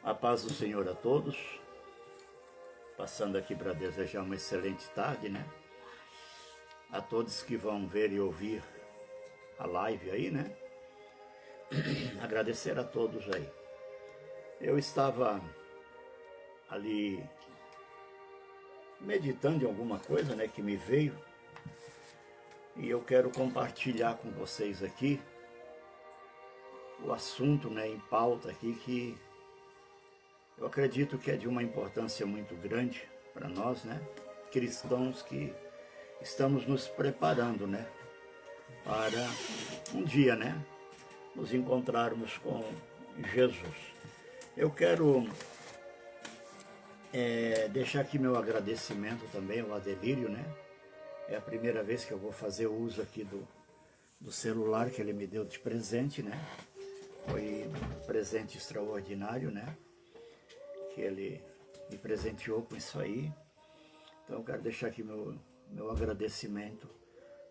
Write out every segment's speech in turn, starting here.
A paz do Senhor a todos. Passando aqui para desejar uma excelente tarde, né? A todos que vão ver e ouvir a live aí, né? Agradecer a todos aí. Eu estava ali meditando em alguma coisa, né, que me veio. E eu quero compartilhar com vocês aqui o assunto, né, em pauta aqui, que eu acredito que é de uma importância muito grande para nós, né, cristãos que estamos nos preparando, né, para um dia, né, nos encontrarmos com Jesus. Eu quero deixar aqui meu agradecimento também ao Adelírio, né, é a primeira vez que eu vou fazer uso aqui do celular que ele me deu de presente, né, foi um presente extraordinário, né, que ele me presenteou com isso aí. Então eu quero deixar aqui meu agradecimento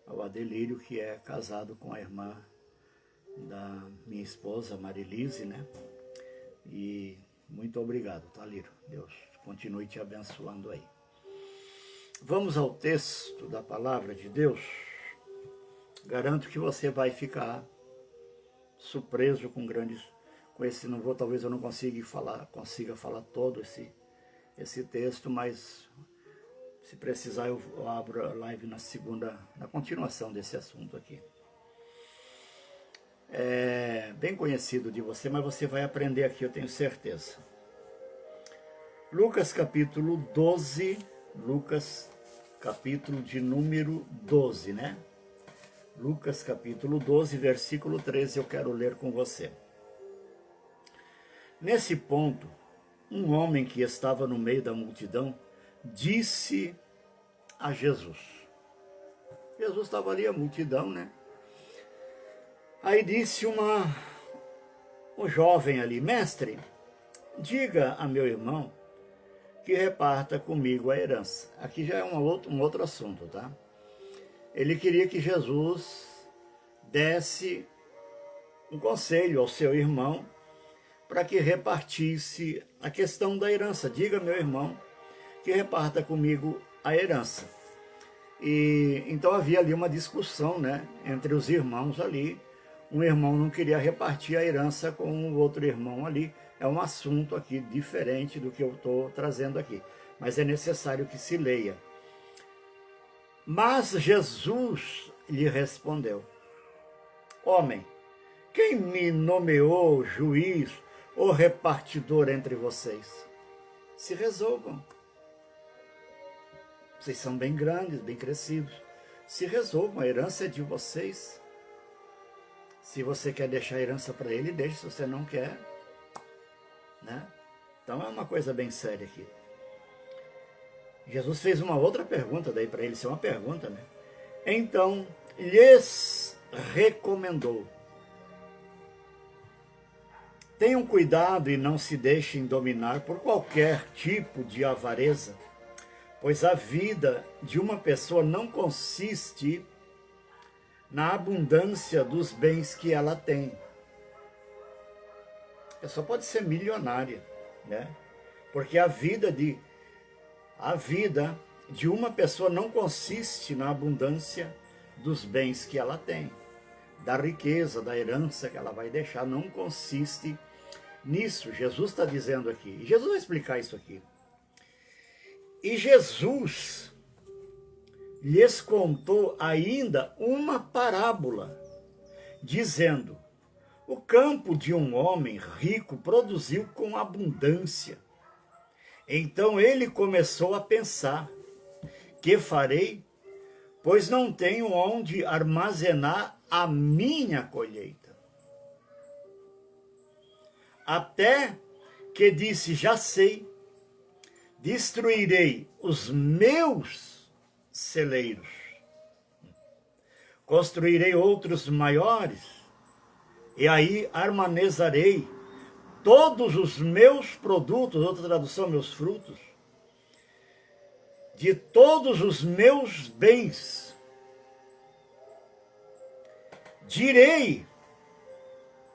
ao Adelírio, que é casado com a irmã da minha esposa, Marilise, né? E muito obrigado, tá, Lírio? Deus continue te abençoando aí. Vamos ao texto da palavra de Deus. Garanto que você vai ficar surpreso com esse, talvez eu não consiga falar todo esse texto, mas se precisar eu abro a live na continuação desse assunto aqui. É bem conhecido de você, mas você vai aprender aqui, eu tenho certeza. Lucas capítulo 12, Lucas capítulo de número 12, né? Lucas capítulo 12, versículo 13, eu quero ler com você. Nesse ponto, um homem que estava no meio da multidão disse a Jesus. Jesus estava ali, a multidão, né? Aí disse um jovem ali: mestre, diga a meu irmão que reparta comigo a herança. Aqui já é um outro assunto, tá? Ele queria que Jesus desse um conselho ao seu irmão para que repartisse a questão da herança. Diga, meu irmão, que reparta comigo a herança. E então havia ali uma discussão, né, entre os irmãos ali. Um irmão não queria repartir a herança com o outro irmão ali. É um assunto aqui diferente do que eu estou trazendo aqui, mas é necessário que se leia. Mas Jesus lhe respondeu: homem, quem me nomeou juiz ou repartidor entre vocês? Se resolvam. Vocês são bem grandes, bem crescidos. Se resolvam, a herança é de vocês. Se você quer deixar a herança para ele, deixe. Se você não quer, né? Então é uma coisa bem séria aqui. Jesus fez uma outra pergunta daí para ele, isso é uma pergunta, né? Então lhes recomendou: tenham cuidado e não se deixem dominar por qualquer tipo de avareza, pois a vida de uma pessoa não consiste na abundância dos bens que ela tem. A pessoa pode ser milionária, né? Porque a vida de uma pessoa não consiste na abundância dos bens que ela tem, da riqueza, da herança que ela vai deixar, não consiste nisso. Jesus está dizendo aqui, e Jesus vai explicar isso aqui. E Jesus lhes contou ainda uma parábola, dizendo: o campo de um homem rico produziu com abundância. Então ele começou a pensar: que farei? Pois não tenho onde armazenar a minha colheita. Até que disse: já sei, destruirei os meus celeiros, construirei outros maiores, e aí armazenarei todos os meus produtos, outra tradução, meus frutos, de todos os meus bens.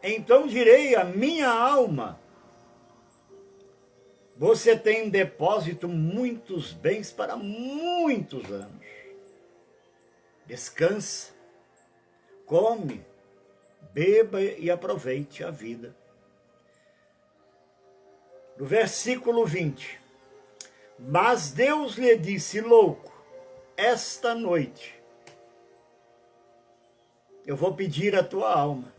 Então direi à minha alma: Você tem em depósito muitos bens para muitos anos. Descansa, come, beba e aproveite a vida. No versículo 20. Mas Deus lhe disse: louco, esta noite eu vou pedir a tua alma.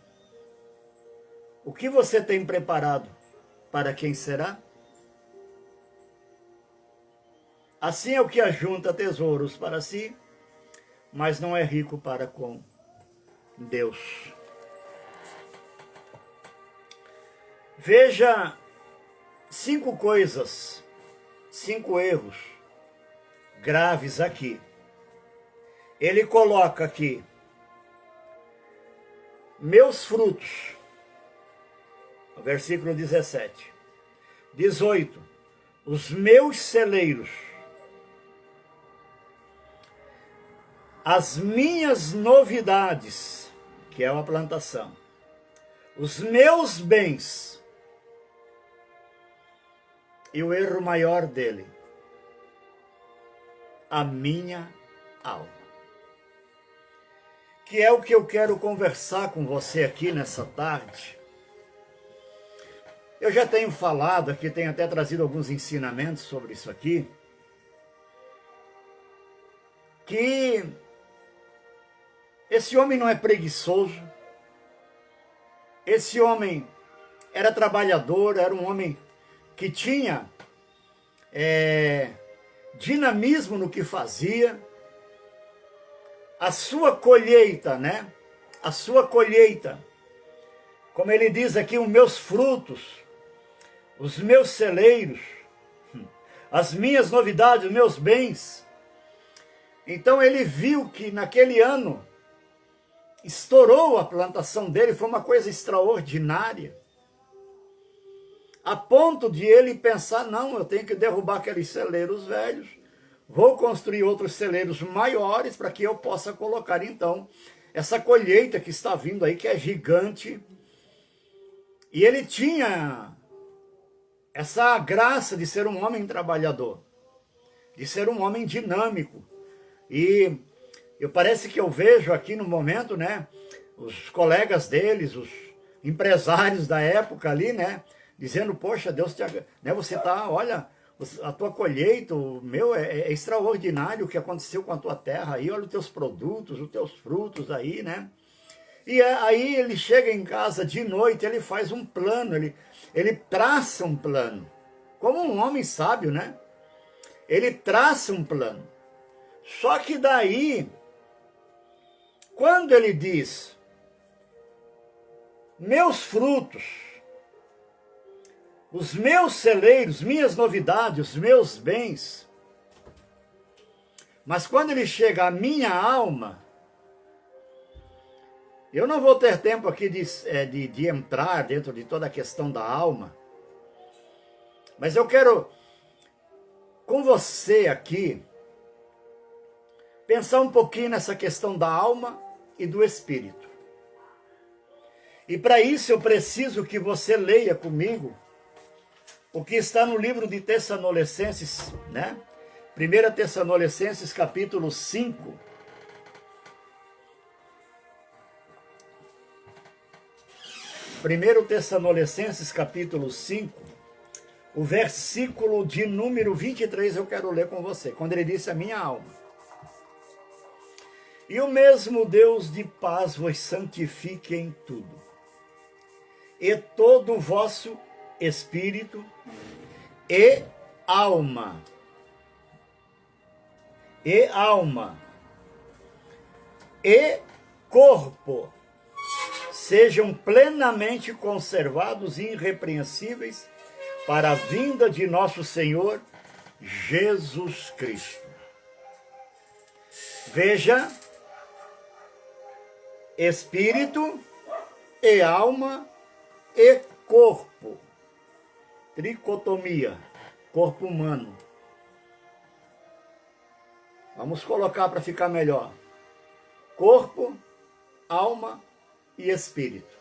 O que você tem preparado? Para quem será? Assim é o que ajunta tesouros para si, mas não é rico para com Deus. Veja 5 coisas, 5 erros graves aqui. Ele coloca aqui: meus frutos, versículo 17. 18. Os meus celeiros, as minhas novidades, que é uma plantação, os meus bens, e o erro maior dele, a minha alma. Que é o que eu quero conversar com você aqui nessa tarde. Eu já tenho falado aqui, tenho até trazido alguns ensinamentos sobre isso aqui, que esse homem não é preguiçoso, esse homem era trabalhador, era um homem que tinha dinamismo no que fazia. A sua colheita, né? A sua colheita, como ele diz aqui, os meus frutos, os meus celeiros, as minhas novidades, os meus bens. Então ele viu que naquele ano estourou a plantação dele, foi uma coisa extraordinária, a ponto de ele pensar: não, eu tenho que derrubar aqueles celeiros velhos, vou construir outros celeiros maiores para que eu possa colocar então essa colheita que está vindo aí, que é gigante. E ele tinha essa graça de ser um homem trabalhador, de ser um homem dinâmico. E parece que eu vejo aqui no momento, né, os colegas deles, os empresários da época ali, né, dizendo: poxa, Deus te... né, você tá, olha, a tua colheita, o meu, é extraordinário o que aconteceu com a tua terra aí, olha os teus produtos, os teus frutos aí, né? E aí ele chega em casa de noite, ele faz um plano, ele traça um plano, como um homem sábio, né? Ele traça um plano. Só que daí, quando ele diz: meus frutos, os meus celeiros, minhas novidades, os meus bens, mas quando ele chega à minha alma, eu não vou ter tempo aqui de entrar dentro de toda a questão da alma, mas eu quero, com você aqui, pensar um pouquinho nessa questão da alma e do espírito. E para isso eu preciso que você leia comigo o que está no livro de Tessalonicenses, né? 1 Tessalonicenses capítulo 5. Primeiro Tessalonicenses capítulo 5, o versículo de número 23 eu quero ler com você, quando ele disse: a minha alma. E o mesmo Deus de paz vos santifique em tudo, e todo o vosso espírito e alma, e corpo sejam plenamente conservados e irrepreensíveis para a vinda de nosso Senhor Jesus Cristo. Veja, espírito e alma e corpo. Tricotomia, corpo humano. Vamos colocar para ficar melhor: corpo, alma e espírito.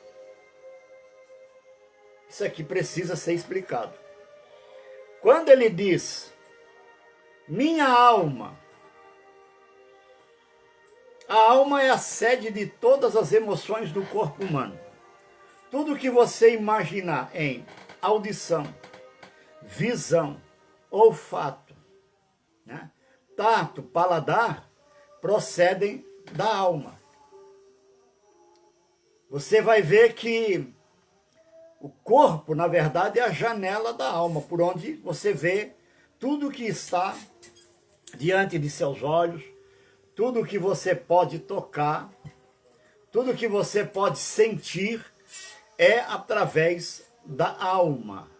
Isso aqui precisa ser explicado. quando ele diz, minha alma, a alma é a sede de todas as emoções do corpo humano. Tudo que você imaginar em audição, visão, olfato, né, tato, paladar, procedem da alma. Você vai ver que o corpo, na verdade, é a janela da alma, por onde você vê tudo que está diante de seus olhos, tudo que você pode tocar, tudo que você pode sentir, é através da alma.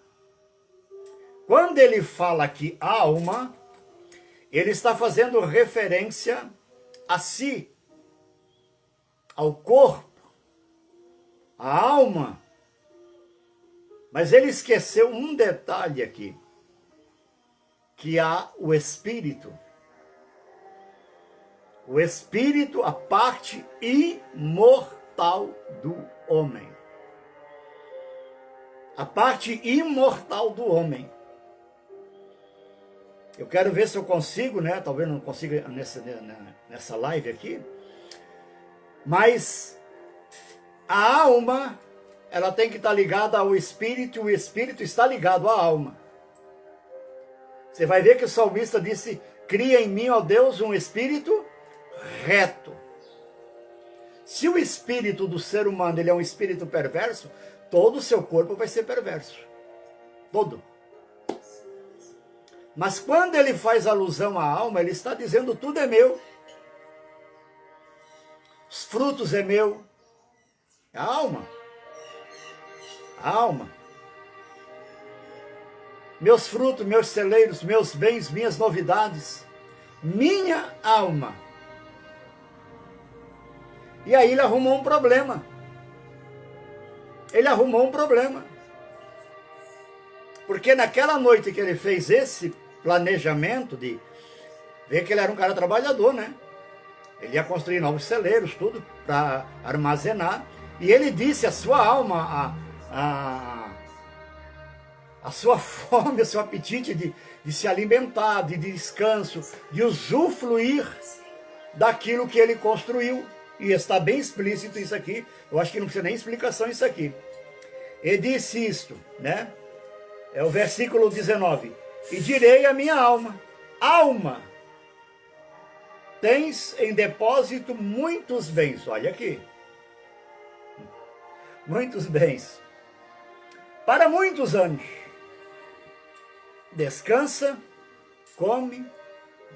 Quando ele fala aqui alma, ele está fazendo referência a si, ao corpo, à alma. Mas ele esqueceu um detalhe aqui, que há o espírito. O espírito, a parte imortal do homem. A parte imortal do homem. Eu quero ver se eu consigo, né? Talvez não consiga nessa live aqui. Mas a alma, ela tem que estar ligada ao espírito, e o espírito está ligado à alma. Você vai ver que o salmista disse, cria em mim, ó Deus, um espírito reto. Se o espírito do ser humano ele é um espírito perverso, todo o seu corpo vai ser perverso. Todo. Mas quando ele faz alusão à alma, ele está dizendo tudo é meu. Os frutos é meu. É a alma. A alma. Meus frutos, meus celeiros, meus bens, minhas novidades. Minha alma. E aí ele arrumou um problema. Ele arrumou um problema. Porque naquela noite que ele fez esse planejamento de ver que ele era um cara trabalhador, né? Ele ia construir novos celeiros, tudo, para armazenar. E ele disse a sua alma, a sua fome, o seu apetite de se alimentar, de descanso, de usufruir daquilo que ele construiu. E está bem explícito isso aqui. Eu acho que não precisa nem explicação isso aqui. Ele disse isto, né? É o versículo 19. E direi à minha alma, alma, tens em depósito muitos bens. Olha aqui. Muitos bens. Para muitos anos. Descansa, come,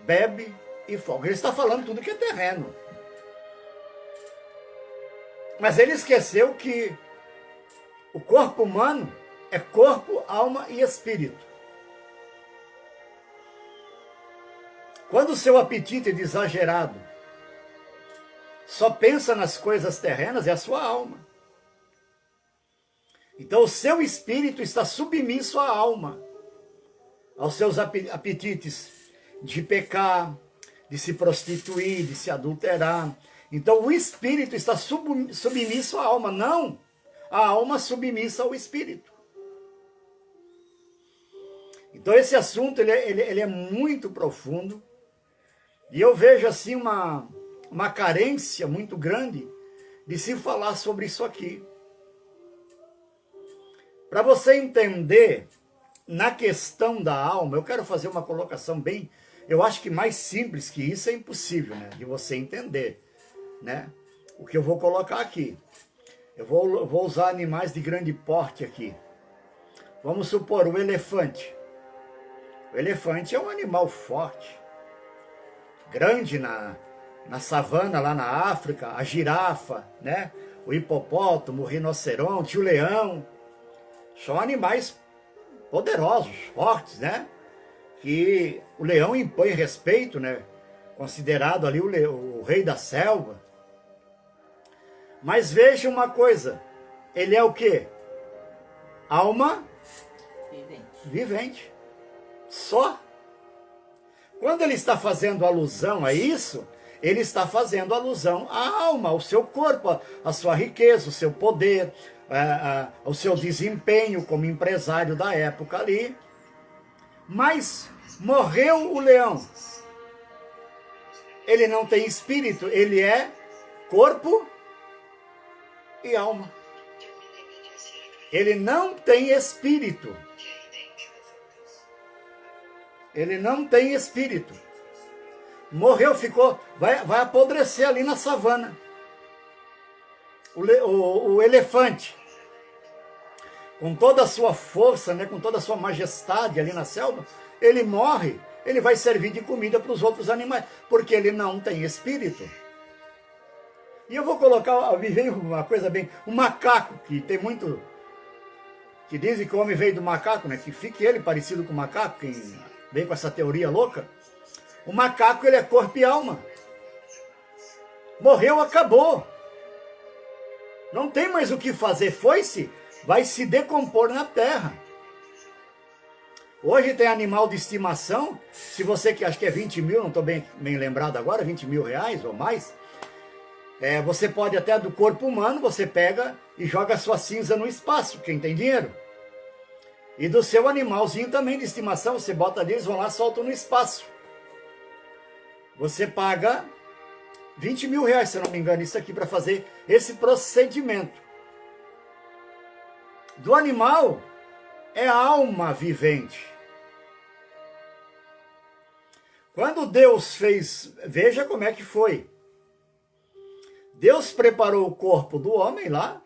bebe e folga. Ele está falando tudo que é terreno. Mas ele esqueceu que o corpo humano é corpo, alma e espírito. Quando o seu apetite é exagerado, só pensa nas coisas terrenas, é a sua alma. Então o seu espírito está submisso à alma, aos seus apetites de pecar, de se prostituir, de se adulterar. Então o espírito está submisso à alma, não a alma submissa ao espírito. Então esse assunto ele é muito profundo, e eu vejo assim uma carência muito grande de se falar sobre isso aqui. Para você entender, na questão da alma, eu quero fazer uma colocação bem, eu acho que mais simples que isso é impossível, né, de você entender, né, o que eu vou colocar aqui. Eu vou usar animais de grande porte aqui. Vamos supor o elefante. O elefante é um animal forte, grande na savana lá na África, a girafa, né, o hipopótamo, o rinoceronte, o leão. São animais poderosos, fortes, né? Que o leão impõe respeito, né? Considerado ali o rei da selva. Mas veja uma coisa, ele é o quê? Alma vivente. Só. Quando ele está fazendo alusão a isso, ele está fazendo alusão à alma, ao seu corpo, à sua riqueza, o seu poder, ao seu desempenho como empresário da época ali. Mas morreu o leão. Ele não tem espírito, ele é corpo e alma. Ele não tem espírito. Ele não tem espírito. Morreu, ficou, vai apodrecer ali na savana. O elefante, com toda a sua força, né, com toda a sua majestade ali na selva, ele morre, ele vai servir de comida para os outros animais, porque ele não tem espírito. E eu vou colocar, me veio uma coisa bem, o macaco, que tem muito, que dizem que o homem veio do macaco, né, que fique ele parecido com o macaco, quem vem com essa teoria louca. O macaco, ele é corpo e alma. Morreu, acabou. Não tem mais o que fazer, foi-se, vai se decompor na terra. Hoje tem animal de estimação, se você que acha que é 20 mil, não estou bem lembrado agora, 20 mil reais ou mais, você pode até do corpo humano, você pega e joga a sua cinza no espaço, quem tem dinheiro. E do seu animalzinho também de estimação, você bota ali, eles vão lá, soltam no espaço. Você paga 20 mil reais, se eu não me engano, isso aqui para fazer esse procedimento. Do animal é alma vivente. Quando Deus fez, veja como é que foi. Deus preparou o corpo do homem lá,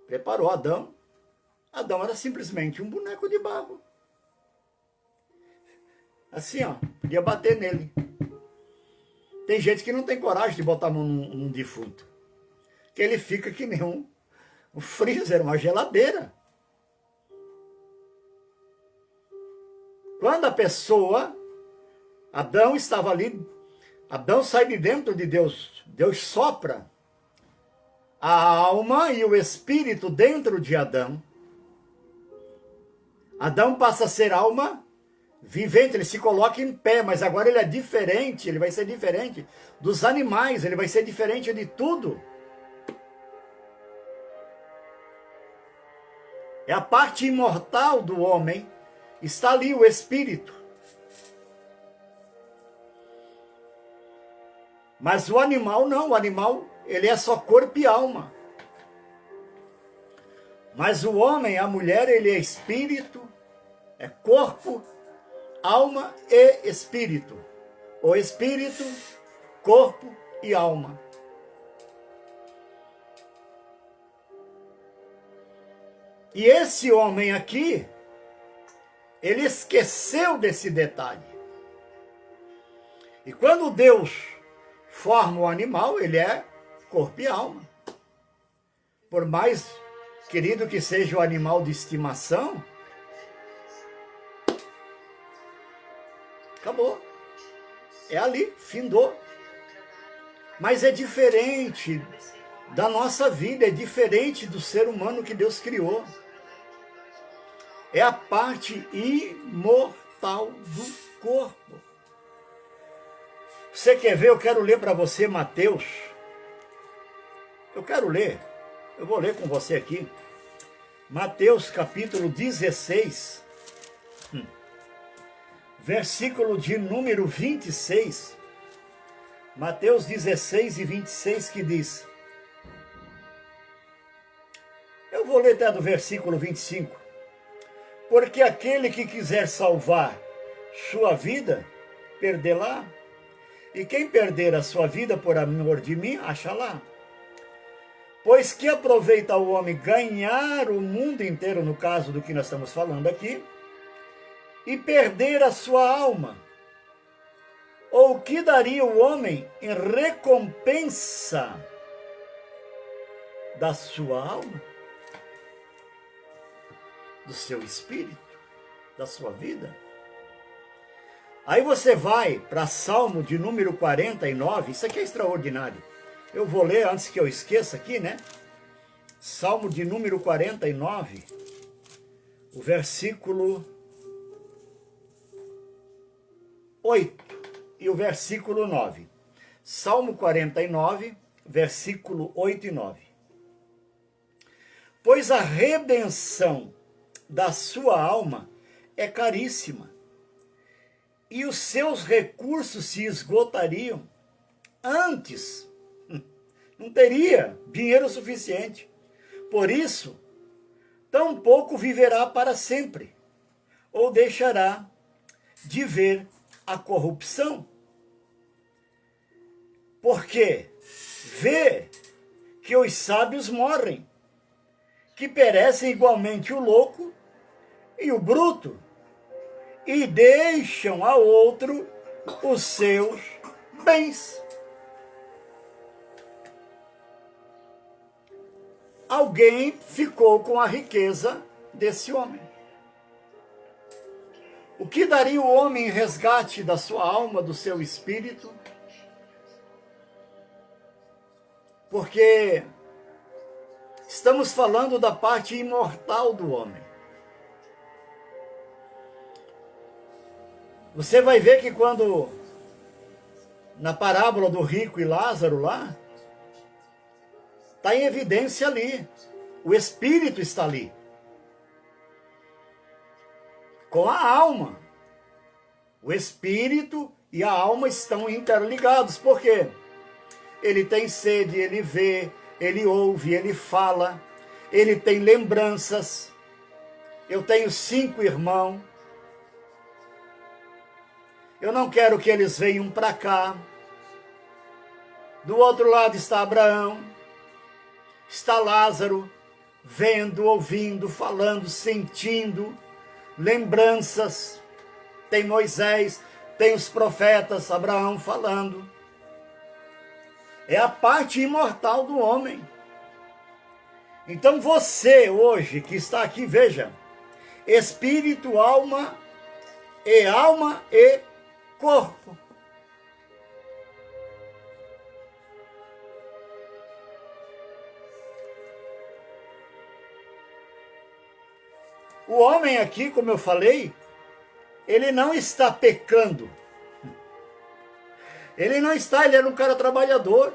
preparou Adão. Adão era simplesmente um boneco de barro. Assim, ó, podia bater nele. Tem gente que não tem coragem de botar a mão num defunto. Que ele fica que nem um freezer, uma geladeira. Quando a pessoa, Adão estava ali, Adão sai de dentro de Deus. Deus sopra a alma e o espírito dentro de Adão. Adão passa a ser alma vivente, ele se coloca em pé, mas agora ele é diferente, ele vai ser diferente dos animais, ele vai ser diferente de tudo. É a parte imortal do homem, está ali o espírito. Mas o animal não, o animal ele é só corpo e alma. Mas o homem, a mulher, ele é espírito, é corpo, alma e espírito. O espírito, corpo e alma. E esse homem aqui, ele esqueceu desse detalhe. E quando Deus forma o animal, ele é corpo e alma. Por mais querido que seja o animal de estimação, acabou. É ali, findou. Mas é diferente da nossa vida, é diferente do ser humano que Deus criou. É a parte imortal do corpo. Você quer ver? Eu quero ler para você Mateus. Eu quero ler. Eu vou ler com você aqui. Mateus capítulo 16. Versículo de número 26. Mateus 16 e 26 que diz. Eu vou ler até do versículo 25. Porque aquele que quiser salvar sua vida, perdê-la. E quem perder a sua vida por amor de mim, acha-la. Pois que aproveita o homem ganhar o mundo inteiro, no caso do que nós estamos falando aqui, e perder a sua alma? Ou o que daria o homem em recompensa da sua alma? Do seu espírito? Da sua vida? Aí você vai para Salmo de número 49, isso aqui é extraordinário. Eu vou ler antes que eu esqueça aqui, né? Salmo de número 49, o versículo 8 e o versículo 9. Salmo 49, versículo 8 e 9. Pois a redenção da sua alma é caríssima. E os seus recursos se esgotariam antes. Não teria dinheiro suficiente. Por isso, tampouco viverá para sempre, ou deixará de ver a corrupção. Porque vê que os sábios morrem, que perecem igualmente o louco e o bruto, e deixam a outro os seus bens. Alguém ficou com a riqueza desse homem. O que daria o homem em resgate da sua alma, do seu espírito? Porque estamos falando da parte imortal do homem. Você vai ver que quando, na parábola do rico e Lázaro lá, está em evidência ali. O espírito está ali. Com a alma. O espírito e a alma estão interligados. Por quê? Ele tem sede, ele vê, ele ouve, ele fala, ele tem lembranças. Eu tenho 5 irmãos. Eu não quero que eles venham para cá. Do outro lado está Abraão. Está Lázaro, vendo, ouvindo, falando, sentindo, lembranças. Tem Moisés, tem os profetas, Abraão falando. É a parte imortal do homem. Então você hoje que está aqui, veja, espírito, alma e corpo. O homem aqui, como eu falei, ele não está pecando. Ele não está, ele era um cara trabalhador.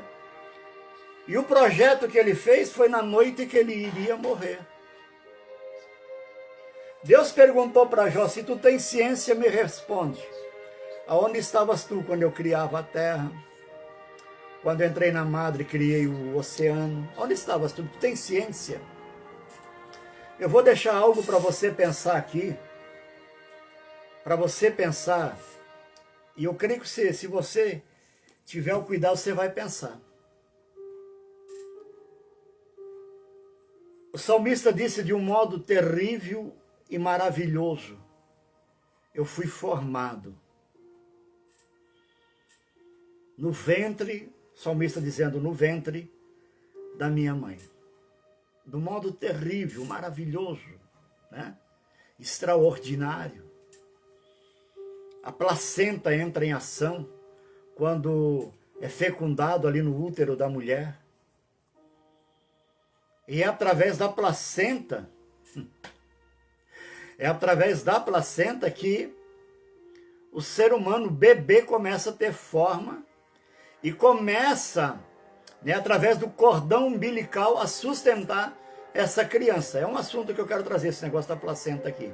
E o projeto que ele fez foi na noite que ele iria morrer. Deus perguntou para Jó: se tu tens ciência, me responde. Aonde estavas tu quando eu criava a terra? Quando eu entrei na madre, criei o oceano. Onde estavas tu? Tu tens ciência? Eu vou deixar algo para você pensar aqui. Para você pensar. E eu creio que se você tiver o cuidado, você vai pensar. O salmista disse de um modo terrível e maravilhoso: eu fui formado no ventre, o salmista dizendo, no ventre da minha mãe. Do modo terrível, maravilhoso, né? Extraordinário. A placenta entra em ação quando é fecundado ali no útero da mulher. E é através da placenta, que o ser humano, o bebê, começa a ter forma e começa, né, através do cordão umbilical, a sustentar essa criança. É um assunto que eu quero trazer, esse negócio da placenta aqui.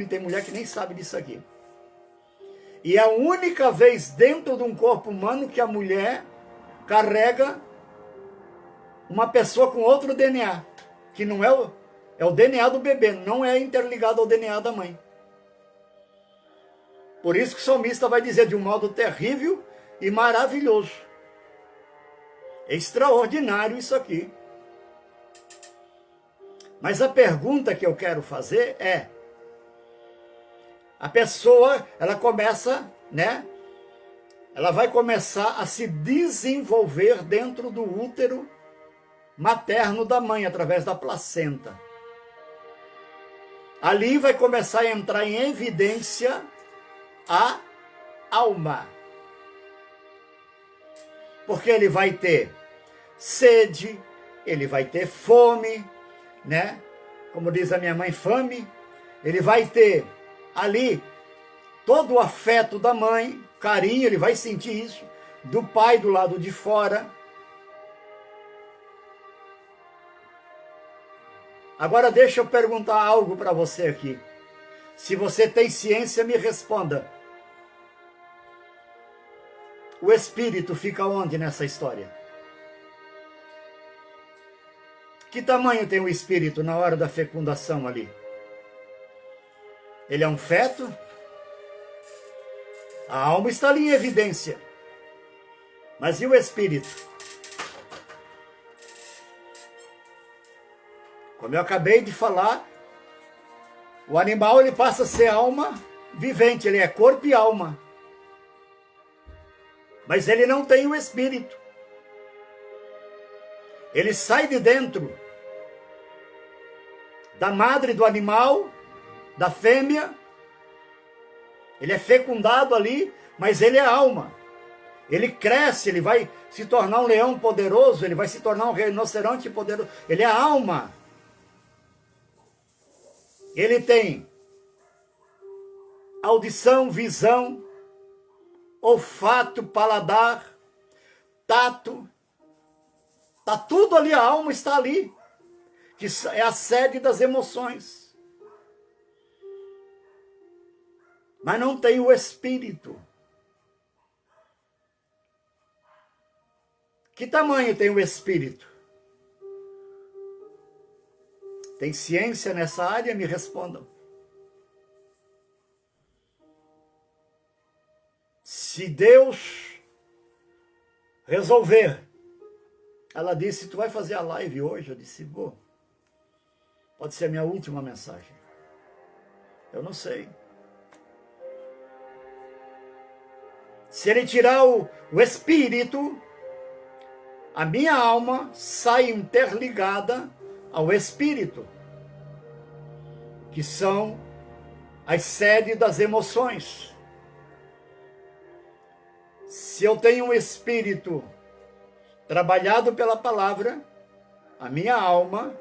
Tem mulher que nem sabe disso aqui. E é a única vez dentro de um corpo humano que a mulher carrega uma pessoa com outro DNA, que não é o DNA do bebê, não é interligado ao DNA da mãe. Por isso que o salmista vai dizer de um modo terrível e maravilhoso. É extraordinário isso aqui. Mas a pergunta que eu quero fazer é: a pessoa, ela começa, né? Ela vai começar a se desenvolver dentro do útero materno da mãe, através da placenta. Ali vai começar a entrar em evidência a alma. Porque ele vai ter sede, ele vai ter fome, né? Como diz a minha mãe, fome. Ele vai ter ali todo o afeto da mãe, carinho, ele vai sentir isso, do pai do lado de fora. Agora deixa eu perguntar algo para você aqui. Se você tem ciência, me responda. O espírito fica onde nessa história? Que tamanho tem o espírito na hora da fecundação ali? Ele é um feto? A alma está ali em evidência. Mas e o espírito? Como eu acabei de falar, o animal ele passa a ser alma vivente, ele é corpo e alma. Mas ele não tem o espírito. Ele sai de dentro da madre do animal, da fêmea. Ele é fecundado ali, mas ele é alma. Ele cresce, ele vai se tornar um leão poderoso, ele vai se tornar um rinoceronte poderoso. Ele é alma. Ele tem audição, visão, olfato, paladar, tato. Está tudo ali, a alma está ali, que é a sede das emoções. Mas não tem o espírito. Que tamanho tem o espírito? Tem ciência nessa área? Me respondam. Se Deus resolver, ela disse, tu vai fazer a live hoje? Eu disse, vou. Pode ser a minha última mensagem. Eu não sei. Se ele tirar o espírito, a minha alma sai interligada ao espírito, que são as sedes das emoções. Se eu tenho um espírito trabalhado pela palavra, a minha alma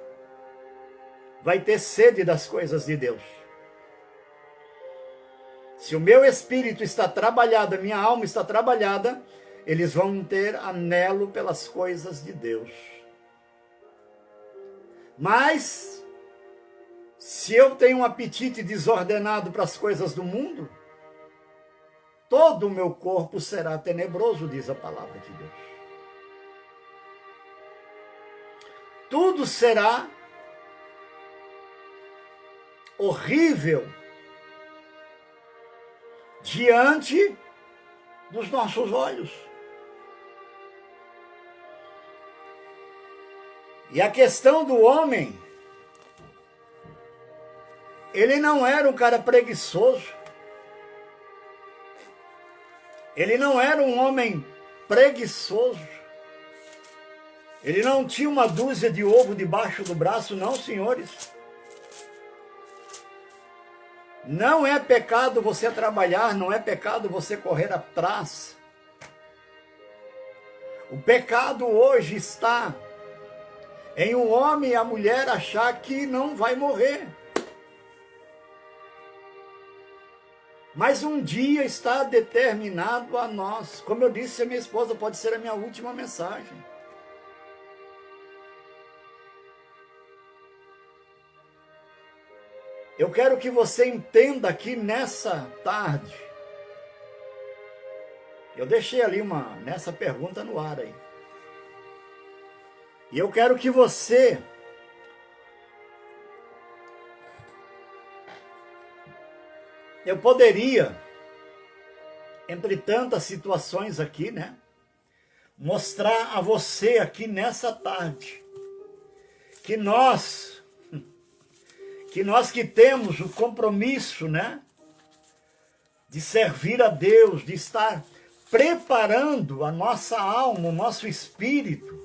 vai ter sede das coisas de Deus. Se o meu espírito está trabalhado, a minha alma está trabalhada, eles vão ter anelo pelas coisas de Deus. Mas, se eu tenho um apetite desordenado para as coisas do mundo, todo o meu corpo será tenebroso, diz a palavra de Deus. Tudo será horrível diante dos nossos olhos. E a questão do homem, ele não era um cara preguiçoso. Ele não era um homem preguiçoso. Ele não tinha uma dúzia de ovo debaixo do braço, não, senhores. Não é pecado você trabalhar, não é pecado você correr atrás. O pecado hoje está em o homem e a mulher achar que não vai morrer. Mas um dia está determinado a nós. Como eu disse a minha esposa, pode ser a minha última mensagem. Eu quero que você entenda aqui nessa tarde. Eu deixei ali nessa pergunta no ar aí. E eu quero que você eu poderia, entre tantas situações aqui, né, mostrar a você aqui nessa tarde que nós que temos o compromisso, né, de servir a Deus, de estar preparando a nossa alma, o nosso espírito,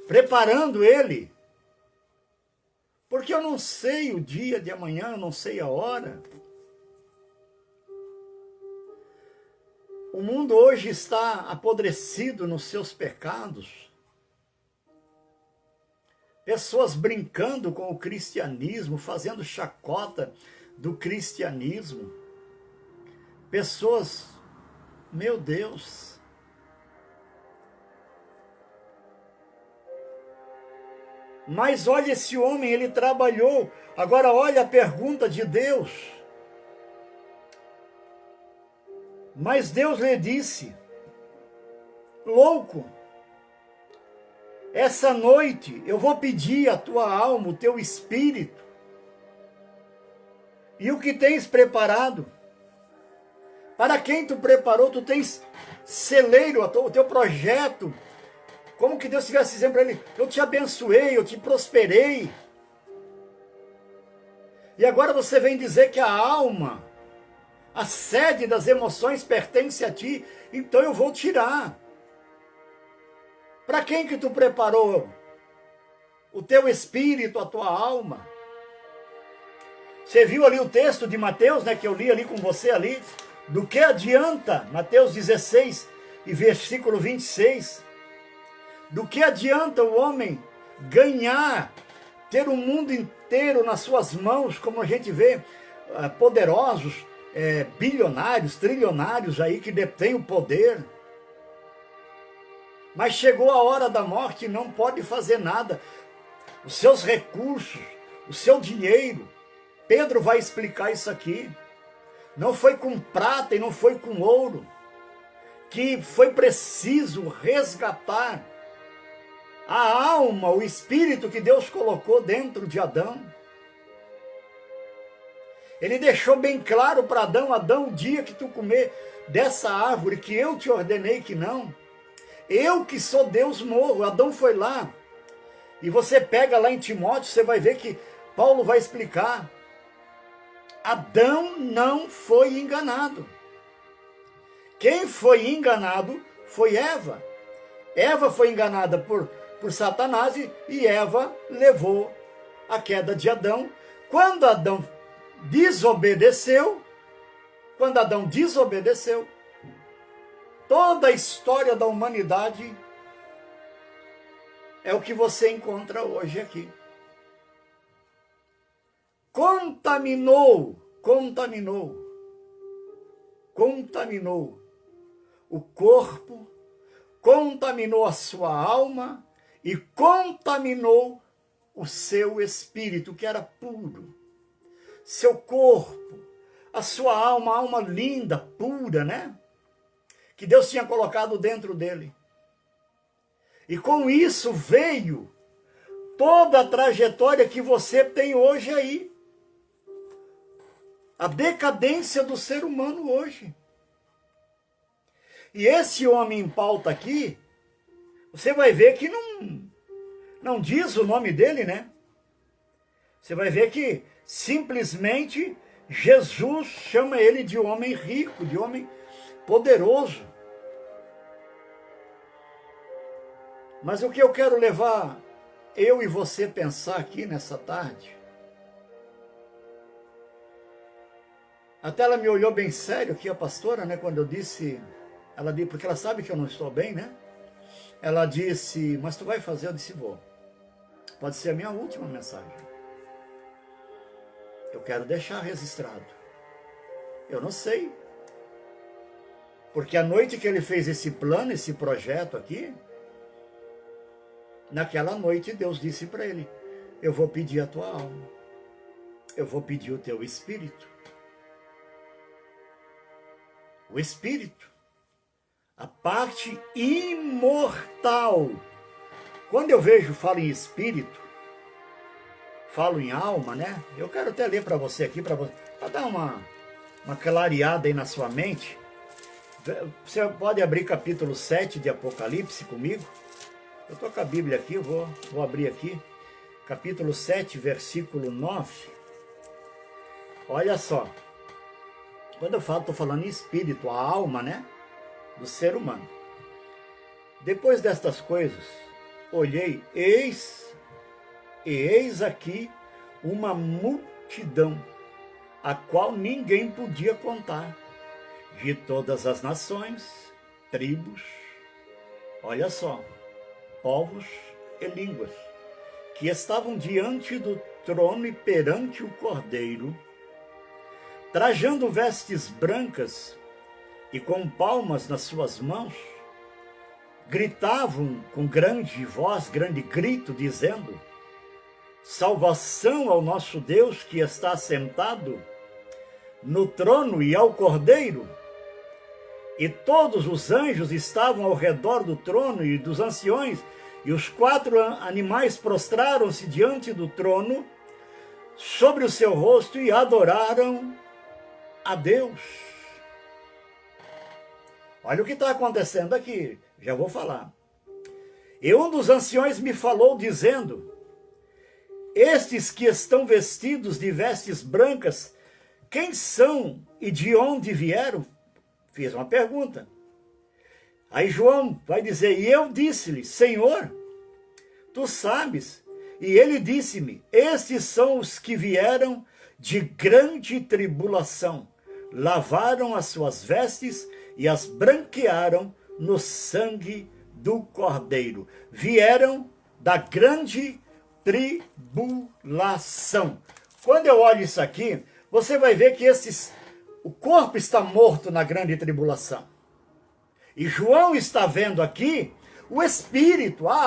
preparando ele, porque eu não sei o dia de amanhã, eu não sei a hora. O mundo hoje está apodrecido nos seus pecados. Pessoas brincando com o cristianismo, fazendo chacota do cristianismo. Pessoas, meu Deus. Mas olha esse homem, ele trabalhou. Agora olha a pergunta de Deus. Mas Deus lhe disse: louco, essa noite eu vou pedir a tua alma, o teu espírito. E o que tens preparado? Para quem tu preparou? Tu tens celeiro, o teu projeto. Como que Deus estivesse dizendo para ele: eu te abençoei, eu te prosperei. E agora você vem dizer que a alma, a sede das emoções pertence a ti, então eu vou tirar. Para quem que tu preparou? O teu espírito, a tua alma. Você viu ali o texto de Mateus, né, que eu li ali com você ali? Do que adianta, Mateus 16 e versículo 26, do que adianta o homem ganhar, ter o mundo inteiro nas suas mãos, como a gente vê, poderosos, bilionários, trilionários aí que detêm o poder, mas chegou a hora da morte e não pode fazer nada. Os seus recursos, o seu dinheiro, Pedro vai explicar isso aqui. Não foi com prata e não foi com ouro que foi preciso resgatar a alma, o espírito que Deus colocou dentro de Adão. Ele deixou bem claro para Adão: Adão, o dia que tu comer dessa árvore que eu te ordenei que não, eu que sou Deus morro. Adão foi lá. E você pega lá em Timóteo, você vai ver que Paulo vai explicar. Adão não foi enganado. Quem foi enganado foi Eva. Eva foi enganada por Satanás e Eva levou a queda de Adão. Quando Adão desobedeceu, toda a história da humanidade é o que você encontra hoje aqui. Contaminou o corpo, contaminou a sua alma e contaminou o seu espírito, que era puro. Seu corpo, a sua alma, alma linda, pura, né? Que Deus tinha colocado dentro dele. E com isso veio toda a trajetória que você tem hoje aí. A decadência do ser humano hoje. E esse homem em pauta aqui, você vai ver que não diz o nome dele, né? Você vai ver que simplesmente Jesus chama ele de homem rico, de homem poderoso. Mas o que eu quero levar eu e você pensar aqui nessa tarde, até ela me olhou bem sério aqui, a pastora, né, quando eu disse, porque ela sabe que eu não estou bem, né? Ela disse: mas tu vai fazer? Eu disse: vou. Pode ser a minha última mensagem. Eu quero deixar registrado. Eu não sei. Porque a noite que ele fez esse plano, esse projeto aqui, naquela noite Deus disse para ele: eu vou pedir a tua alma. Eu vou pedir o teu espírito. O espírito, a parte imortal. Quando eu falo em espírito, falo em alma, né? Eu quero até ler para você aqui, para dar uma clareada aí na sua mente. Você pode abrir capítulo 7 de Apocalipse comigo? Eu estou com a Bíblia aqui, eu vou abrir aqui. Capítulo 7, versículo 9. Olha só. Quando eu falo, estou falando em espírito, a alma, né? Do ser humano. Depois destas coisas, olhei, eis aqui uma multidão, a qual ninguém podia contar, de todas as nações, tribos, olha só, povos e línguas, que estavam diante do trono e perante o Cordeiro, trajando vestes brancas e com palmas nas suas mãos, gritavam com grande voz, grande grito, dizendo: salvação ao nosso Deus que está sentado no trono e ao Cordeiro. E todos os anjos estavam ao redor do trono e dos anciões, e os 4 animais prostraram-se diante do trono, sobre o seu rosto, e adoraram a Deus. Olha o que está acontecendo aqui, já vou falar. E um dos anciões me falou, dizendo: estes que estão vestidos de vestes brancas, quem são e de onde vieram? Fiz uma pergunta. Aí João vai dizer: e eu disse-lhe: Senhor, tu sabes. E ele disse-me: estes são os que vieram de grande tribulação, lavaram as suas vestes e as branquearam no sangue do Cordeiro. Vieram da grande tribulação. Quando eu olho isso aqui, você vai ver que o corpo está morto na grande tribulação. E João está vendo aqui o espírito, a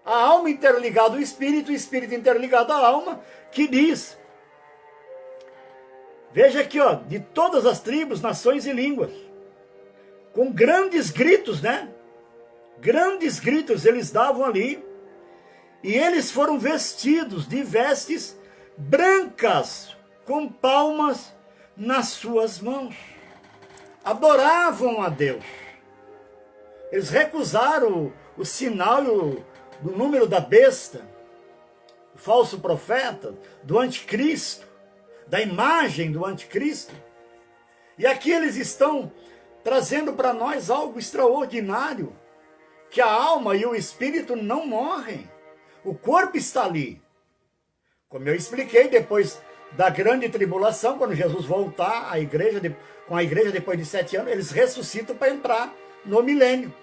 alma interligada ao espírito, o espírito interligado à alma, que diz, veja aqui, ó, de todas as tribos, nações e línguas, com grandes gritos, né? Grandes gritos eles davam ali, e eles foram vestidos de vestes brancas, com palmas nas suas mãos. Adoravam a Deus. Eles recusaram o sinal do número da besta, do falso profeta, do anticristo, da imagem do anticristo. E aqui eles estão trazendo para nós algo extraordinário, que a alma e o espírito não morrem. O corpo está ali. Como eu expliquei, depois da grande tribulação, quando Jesus voltar com a igreja depois de 7 anos, eles ressuscitam para entrar no milênio.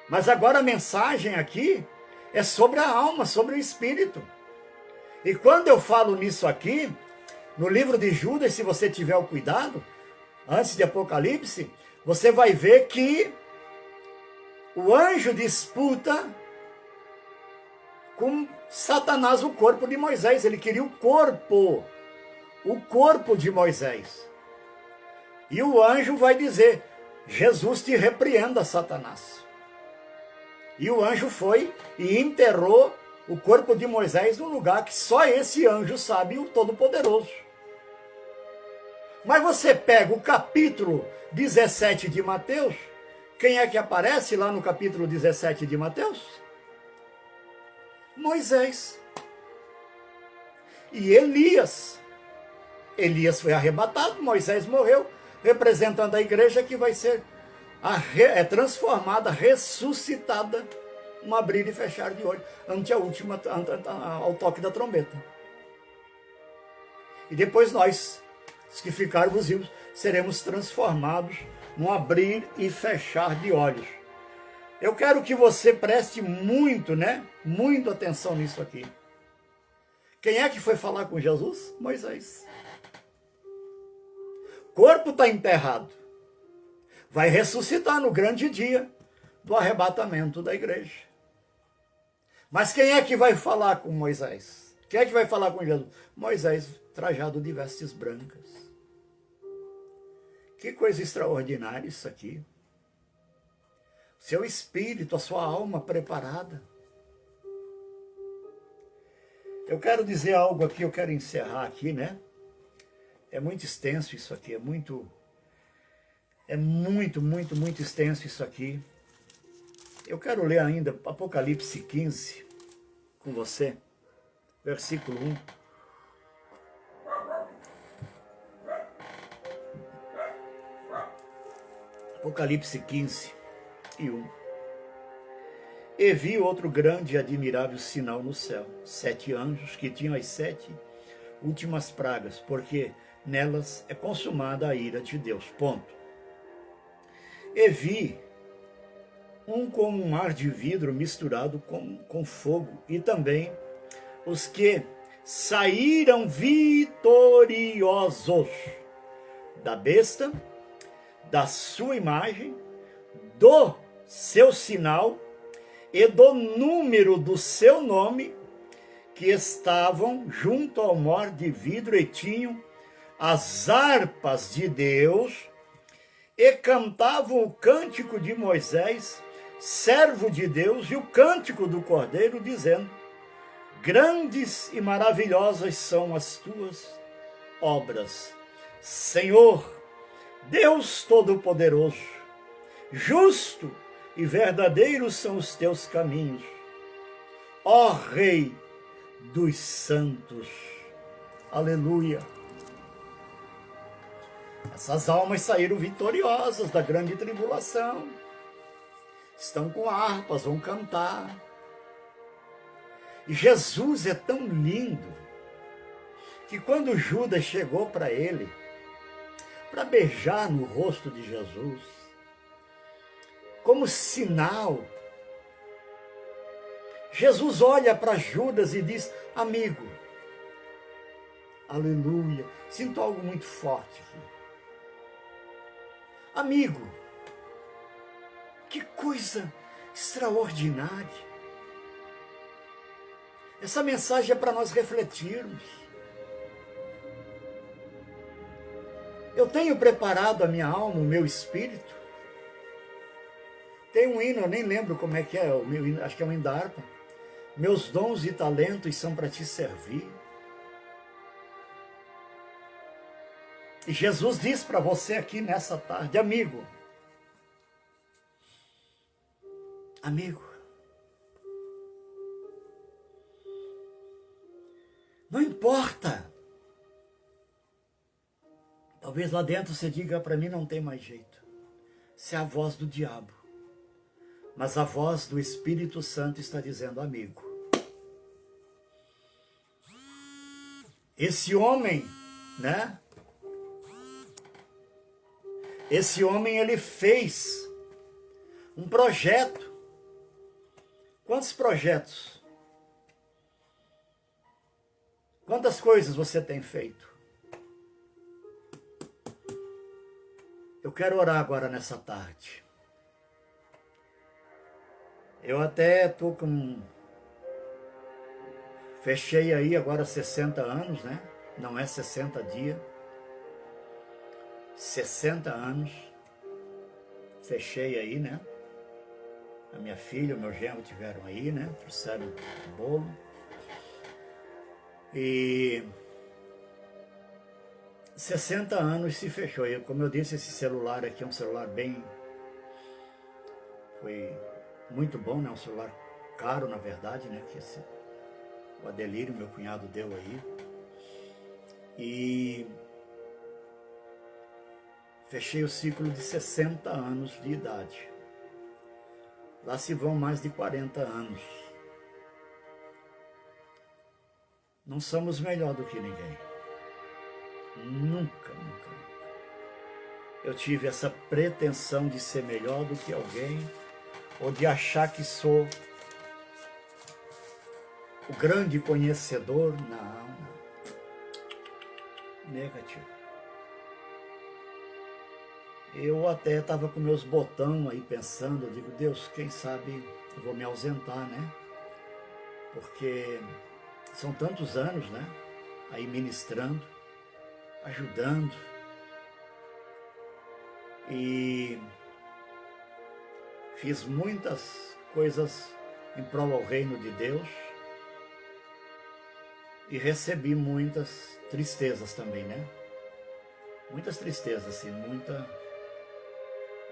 Mas agora a mensagem aqui é sobre a alma, sobre o espírito. E quando eu falo nisso aqui, no livro de Judas, se você tiver o cuidado, antes de Apocalipse, você vai ver que o anjo disputa com Satanás o corpo de Moisés. Ele queria o corpo de Moisés. E o anjo vai dizer: Jesus te repreenda, Satanás. E o anjo foi e enterrou o corpo de Moisés num lugar que só esse anjo sabe, o Todo-Poderoso. Mas você pega o capítulo 17 de Mateus, quem é que aparece lá no capítulo 17 de Mateus? Moisés. E Elias. Elias foi arrebatado, Moisés morreu, representando a igreja que vai ser transformada, ressuscitada, um abrir e fechar de olho, ao toque da trombeta. E depois nós, os que ficarmos vivos, seremos transformados num abrir e fechar de olhos. Eu quero que você preste muito atenção nisso aqui. Quem é que foi falar com Jesus? Moisés. O corpo está enterrado. Vai ressuscitar no grande dia do arrebatamento da igreja. Mas quem é que vai falar com Moisés? Quem é que vai falar com Jesus? Moisés, trajado de vestes brancas. Que coisa extraordinária isso aqui. Seu espírito, a sua alma preparada. Eu quero dizer algo aqui, eu quero encerrar aqui, né? É muito extenso isso aqui, é muito extenso isso aqui. Eu quero ler ainda Apocalipse 15 com você, versículo 1. Apocalipse 15 e 1. E vi outro grande e admirável sinal no céu, 7 anjos que tinham as 7 últimas pragas, porque nelas é consumada a ira de Deus. Ponto. E vi um como um mar de vidro misturado com fogo, e também os que saíram vitoriosos da besta, da sua imagem, do seu sinal e do número do seu nome, que estavam junto ao mar de vidro e tinham as harpas de Deus e cantavam o cântico de Moisés, servo de Deus, e o cântico do Cordeiro, dizendo: grandes e maravilhosas são as tuas obras, Senhor, Deus Todo-Poderoso. Justo e verdadeiro são os teus caminhos, ó Rei dos santos. Aleluia. Essas almas saíram vitoriosas da grande tribulação. Estão com harpas, vão cantar. E Jesus é tão lindo que quando Judas chegou para ele, para beijar no rosto de Jesus, como sinal, Jesus olha para Judas e diz: amigo. Aleluia. Sinto algo muito forte aqui. Amigo, que coisa extraordinária. Essa mensagem é para nós refletirmos. Eu tenho preparado a minha alma, o meu espírito. Tem um hino, eu nem lembro como é que é, o meu hino, acho que é um hino da harpa. Meus dons e talentos são para te servir. E Jesus diz para você aqui nessa tarde: amigo, não importa. Talvez lá dentro você diga para mim: não tem mais jeito. Isso é a voz do diabo. Mas a voz do Espírito Santo está dizendo: amigo, esse homem, né? Esse homem, ele fez um projeto. Quantos projetos? Quantas coisas você tem feito? Eu quero orar agora nessa tarde. Eu até estou com... Fechei aí agora 60 anos, né? Não é 60 dias. 60 anos. Fechei aí, né? A minha filha, o meu genro tiveram aí, né? Trouxeram o bolo. E 60 anos se fechou. E como eu disse, esse celular aqui é um celular bem... Foi muito bom, né? Um celular caro, na verdade, né? Que o Adelírio, meu cunhado, deu aí. E fechei o ciclo de 60 anos de idade. Lá se vão mais de 40 anos. Não somos melhor do que ninguém. Nunca, nunca, nunca. Eu tive essa pretensão de ser melhor do que alguém, ou de achar que sou o grande conhecedor. Não. Negativo. Eu até estava com meus botões aí pensando, eu digo: Deus, quem sabe eu vou me ausentar, né? Porque são tantos anos, né? Aí ministrando, ajudando. E fiz muitas coisas em prol ao reino de Deus. E recebi muitas tristezas também, né? Muitas tristezas, assim,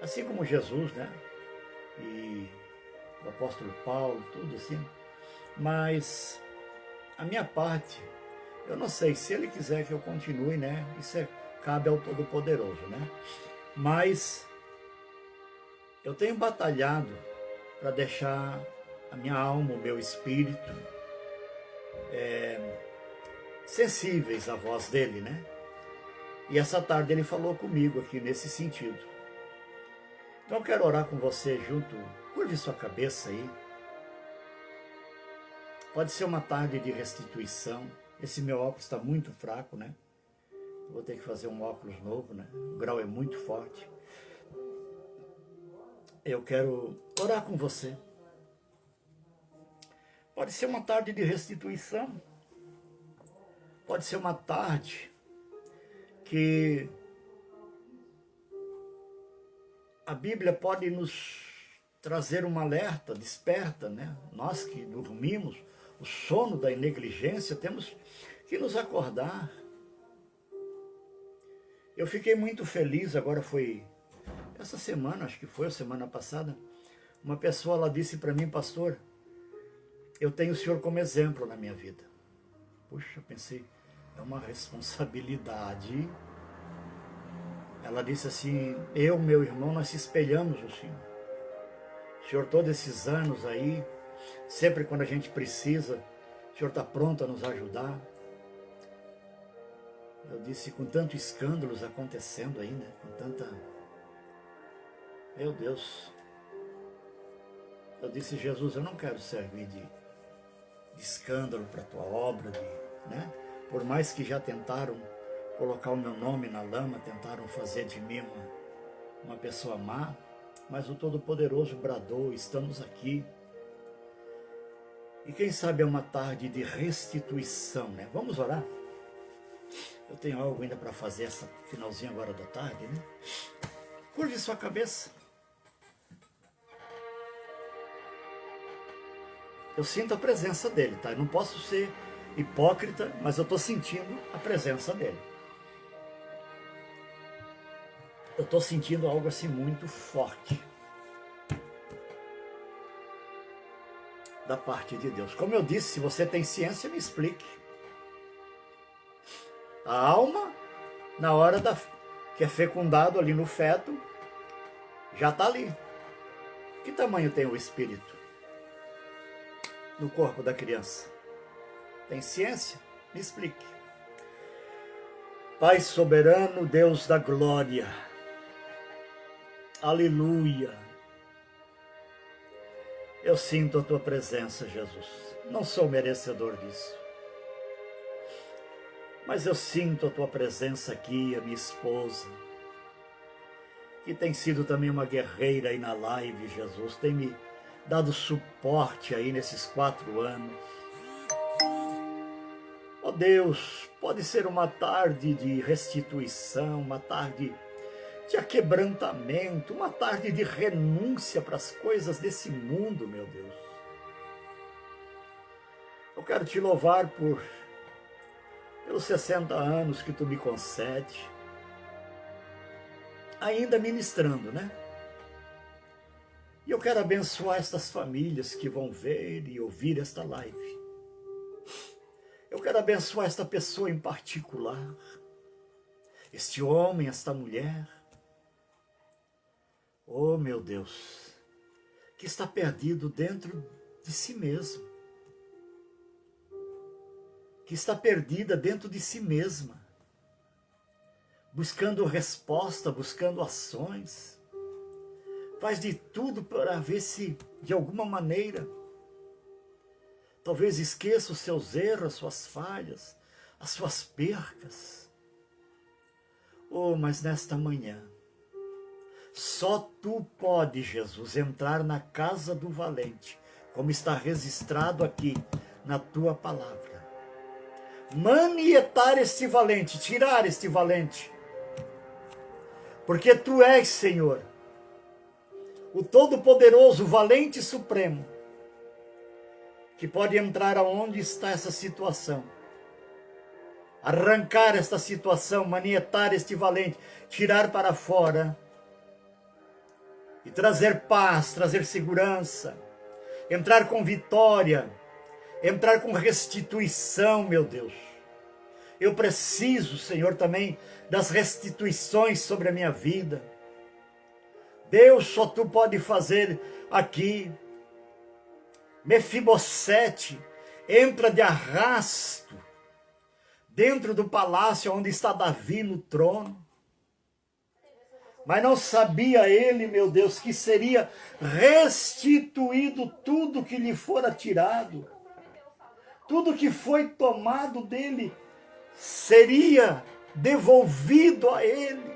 assim como Jesus, né? E o apóstolo Paulo, tudo assim. Mas a minha parte, eu não sei, se ele quiser que eu continue, né? Isso cabe ao Todo-Poderoso, né? Mas eu tenho batalhado para deixar a minha alma, o meu espírito, sensíveis à voz dele, né? E essa tarde ele falou comigo aqui nesse sentido. Então eu quero orar com você junto. Curve sua cabeça aí. Pode ser uma tarde de restituição. Esse meu óculos está muito fraco, né? Eu vou ter que fazer um óculos novo, né? O grau é muito forte. Eu quero orar com você. Pode ser uma tarde de restituição. Pode ser uma tarde que a Bíblia pode nos trazer um alerta, desperta, né? Nós que dormimos, o sono da negligência, temos que nos acordar. Eu fiquei muito feliz, agora foi essa semana, acho que foi a semana passada, uma pessoa ela disse para mim, pastor, eu tenho o senhor como exemplo na minha vida. Puxa, eu pensei, é uma responsabilidade. Ela disse assim, eu, meu irmão, nós se espelhamos no Senhor. O Senhor, todos esses anos aí, sempre quando a gente precisa, o Senhor está pronto a nos ajudar. Eu disse, com tantos escândalos acontecendo aí, né? Com tanta... Meu Deus. Eu disse, Jesus, eu não quero servir de escândalo para a tua obra, né? Por mais que já tentaram colocar o meu nome na lama, tentaram fazer de mim uma pessoa má, mas o Todo-Poderoso bradou, estamos aqui. E quem sabe é uma tarde de restituição, né? Vamos orar? Eu tenho algo ainda para fazer essa finalzinha agora da tarde, né? Curve sua cabeça. Eu sinto a presença dele, tá? Eu não posso ser hipócrita, mas eu estou sentindo a presença dele. Eu estou sentindo algo assim muito forte da parte de Deus. Como eu disse, se você tem ciência, me explique. A alma, na hora que é fecundado ali no feto, já está ali. Que tamanho tem o espírito no corpo da criança? Tem ciência? Me explique. Pai soberano, Deus da glória, aleluia. Eu sinto a tua presença, Jesus. Não sou merecedor disso, mas eu sinto a tua presença aqui, a minha esposa, que tem sido também uma guerreira aí na live, Jesus, tem me dado suporte aí nesses 4 anos. Ó Deus, pode ser uma tarde de restituição, uma tarde de aquebrantamento, uma tarde de renúncia para as coisas desse mundo, meu Deus. Eu quero te louvar pelos 60 anos que tu me concede, ainda ministrando, né? E eu quero abençoar estas famílias que vão ver e ouvir esta live. Eu quero abençoar esta pessoa em particular, este homem, esta mulher. Oh, meu Deus, que está perdido dentro de si mesmo, que está perdida dentro de si mesma, buscando resposta, buscando ações, faz de tudo para ver se, de alguma maneira, talvez esqueça os seus erros, as suas falhas, as suas percas. Oh, mas nesta manhã, só tu pode, Jesus, entrar na casa do valente, como está registrado aqui na tua palavra. Manietar este valente, tirar este valente, porque tu és, Senhor, o Todo-Poderoso, o valente supremo, que pode entrar aonde está essa situação, arrancar esta situação, manietar este valente, tirar para fora e trazer paz, trazer segurança, entrar com vitória, entrar com restituição, meu Deus. Eu preciso, Senhor, também das restituições sobre a minha vida. Deus, só tu pode fazer aqui. Mefibosete entra de arrasto dentro do palácio onde está Davi no trono. Mas não sabia ele, meu Deus, que seria restituído tudo que lhe fora tirado. Tudo que foi tomado dele seria devolvido a ele.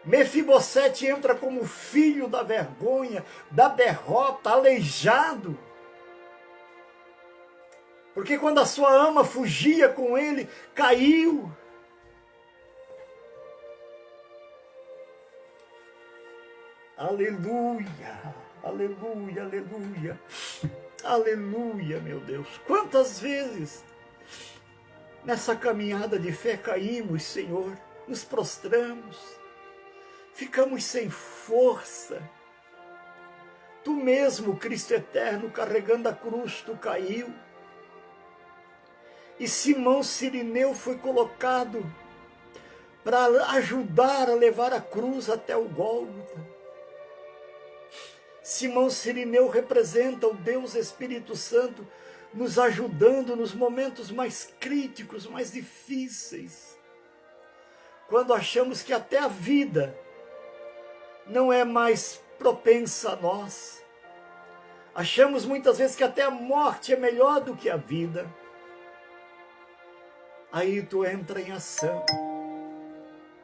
Mefibosete entra como filho da vergonha, da derrota, aleijado. Porque quando a sua ama fugia com ele, caiu. Aleluia, aleluia, aleluia, aleluia, meu Deus. Quantas vezes nessa caminhada de fé caímos, Senhor, nos prostramos, ficamos sem força. Tu mesmo, Cristo eterno, carregando a cruz, tu caiu. E Simão Cirineu foi colocado para ajudar a levar a cruz até o Gólgota. Simão Cirineu representa o Deus Espírito Santo nos ajudando nos momentos mais críticos, mais difíceis. Quando achamos que até a vida não é mais propensa a nós. Achamos muitas vezes que até a morte é melhor do que a vida. Aí tu entra em ação.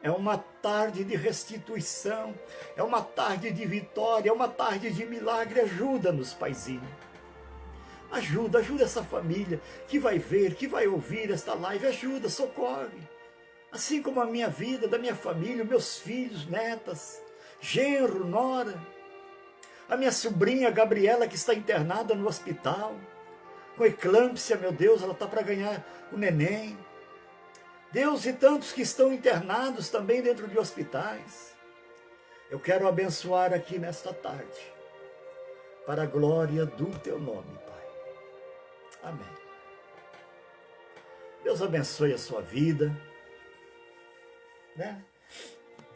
É uma tarde de restituição, é uma tarde de vitória, é uma tarde de milagre. Ajuda-nos, Paizinho. Ajuda essa família que vai ver, que vai ouvir esta live. Ajuda, socorre. Assim como a minha vida, da minha família, meus filhos, netas, genro, nora. A minha sobrinha Gabriela, que está internada no hospital, com eclâmpsia, meu Deus, ela está para ganhar o neném. Deus, e tantos que estão internados também dentro de hospitais. Eu quero abençoar aqui nesta tarde, para a glória do teu nome, Pai. Amém. Deus abençoe a sua vida, né?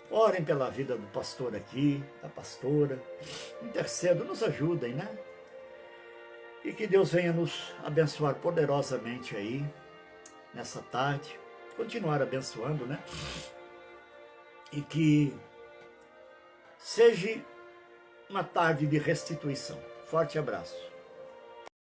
Orem pela vida do pastor aqui, da pastora, intercedam, nos ajudem, né? E que Deus venha nos abençoar poderosamente aí, nessa tarde, continuar abençoando, né? E que seja uma tarde de restituição. Forte abraço.